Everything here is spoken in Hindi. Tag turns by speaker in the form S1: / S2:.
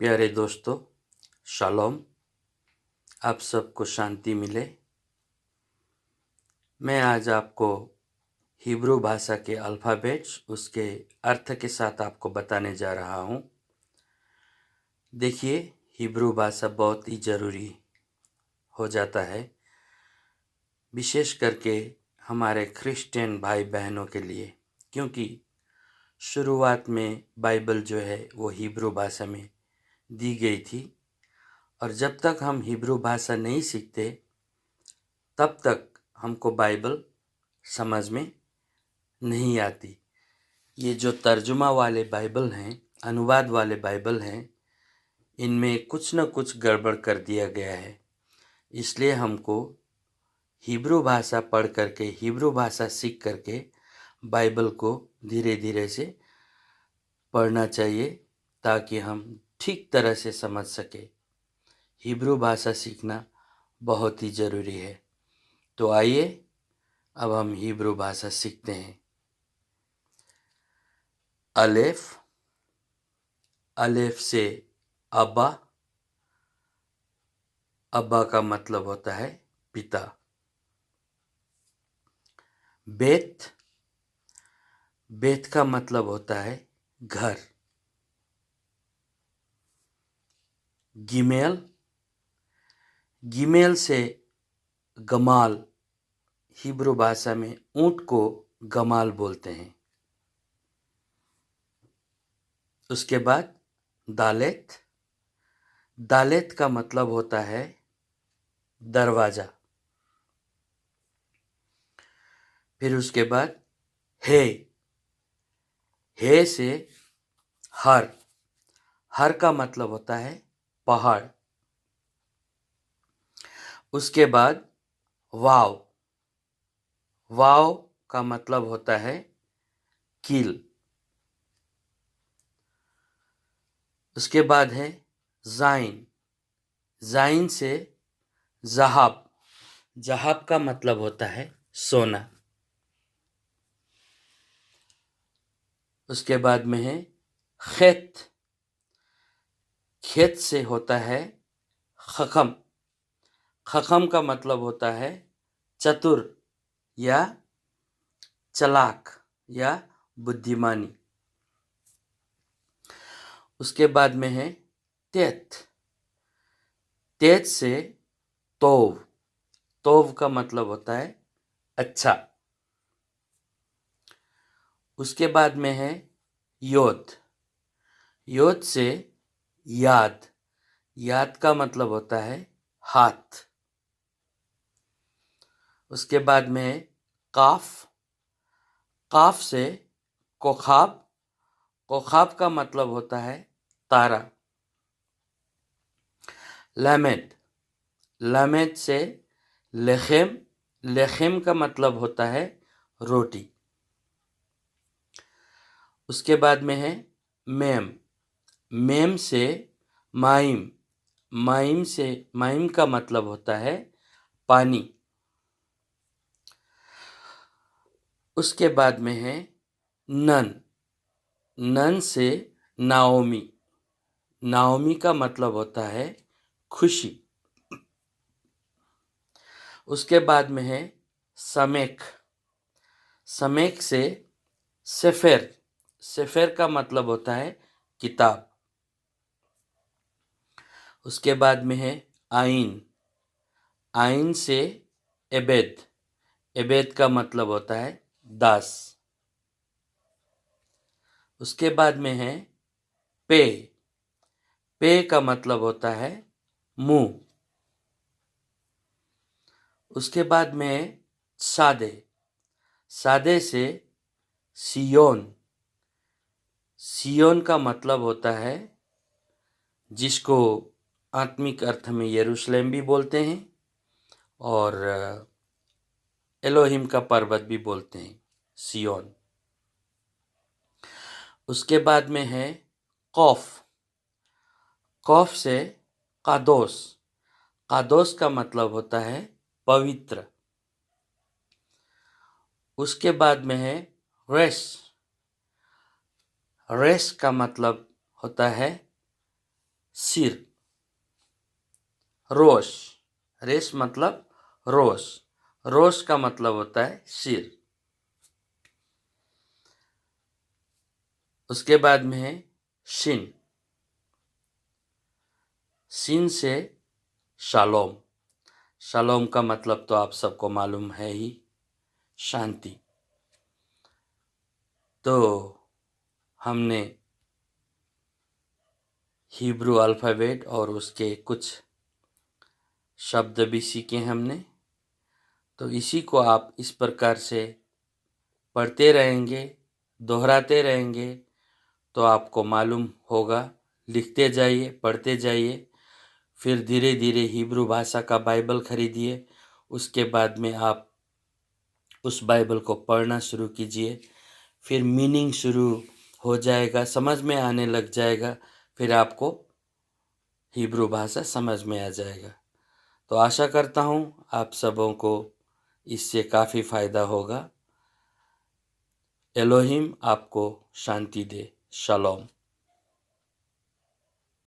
S1: प्यारे दोस्तों, शालोम। आप सबको शांति मिले। मैं आज आपको हिब्रू भाषा के अल्फ़ाबेट्स उसके अर्थ के साथ आपको बताने जा रहा हूँ। देखिए, हिब्रू भाषा बहुत ही ज़रूरी हो जाता है, विशेष करके हमारे क्रिश्चियन भाई बहनों के लिए, क्योंकि शुरुआत में बाइबल जो है वो हिब्रू भाषा में दी गई थी। और जब तक हम हिब्रू भाषा नहीं सीखते तब तक हमको बाइबल समझ में नहीं आती। ये जो तर्जुमा वाले बाइबल हैं, अनुवाद वाले बाइबल हैं, इनमें कुछ न कुछ गड़बड़ कर दिया गया है। इसलिए हमको हिब्रू भाषा पढ़ करके, हिब्रू भाषा सीख करके बाइबल को धीरे धीरे से पढ़ना चाहिए, ताकि हम ठीक तरह से समझ सके। हिब्रू भाषा सीखना बहुत ही ज़रूरी है। तो आइए अब हम हिब्रू भाषा सीखते हैं। अलेफ, अलेफ से अब्बा। अब्बा का मतलब होता है पिता। बेत, बेत का मतलब होता है घर। गिमेल, गिमेल से गमाल। हिब्रू भाषा में ऊंट को गमाल बोलते हैं। उसके बाद दालेत, दालेत का मतलब होता है दरवाजा। फिर उसके बाद हे, हे से हर, हर का मतलब होता है पहाड़। उसके बाद वाव, वाव का मतलब होता है कील। उसके बाद है जाइन, जाइन से जहाब, जहाब का मतलब होता है सोना। उसके बाद में है खेत, खेत से होता है खखम, खखम का मतलब होता है चतुर या चालाक या बुद्धिमानी। उसके बाद में है तेत, तेत से तोव, तोव का मतलब होता है अच्छा। उसके बाद में है योद, योद से याद, याद का मतलब होता है हाथ। उसके बाद में है काफ, काफ से कोखाब, कोखाब का मतलब होता है तारा। लामेद, लामेद से लेखेम, लेखेम का मतलब होता है रोटी। उसके बाद में है मेम, मेम से माइम, माइम से, माइम का मतलब होता है पानी। उसके बाद में है नन, नन से नाओमी, नाओमी का मतलब होता है खुशी। उसके बाद में है समेक, समेक से सेफेर, सेफेर का मतलब होता है किताब। उसके बाद में है आइन, आइन से एबेद, एबेद का मतलब होता है दास। उसके बाद में है पे, पे का मतलब होता है मुंह। उसके बाद में है सादे, सादे से सियोन, सियोन का मतलब होता है जिसको आत्मिक अर्थ में यरूशलेम भी बोलते हैं और एलोहिम का पर्वत भी बोलते हैं, सियोन। उसके बाद में है कौफ, कौफ से कादोस, कादोस का मतलब होता है पवित्र। उसके बाद में है रेस, रेस का मतलब होता है सिर, रोश, रेश मतलब रोश, रोश का मतलब होता है सिर। उसके बाद में है शिन, शिन से शालोम, शालोम का मतलब तो आप सबको मालूम है ही, शांति। तो हमने हिब्रू अल्फ़ाबेट और उसके कुछ शब्द भी सीखे हमने। तो इसी को आप इस प्रकार से पढ़ते रहेंगे, दोहराते रहेंगे, तो आपको मालूम होगा। लिखते जाइए, पढ़ते जाइए, फिर धीरे धीरे हिब्रू भाषा का बाइबल खरीदिए। उसके बाद में आप उस बाइबल को पढ़ना शुरू कीजिए, फिर मीनिंग शुरू हो जाएगा, समझ में आने लग जाएगा, फिर आपको हिब्रू भाषा समझ में आ जाएगा। तो आशा करता हूँ आप सबों को इससे काफ़ी फ़ायदा होगा। एलोहिम आपको शांति दे। शालोम।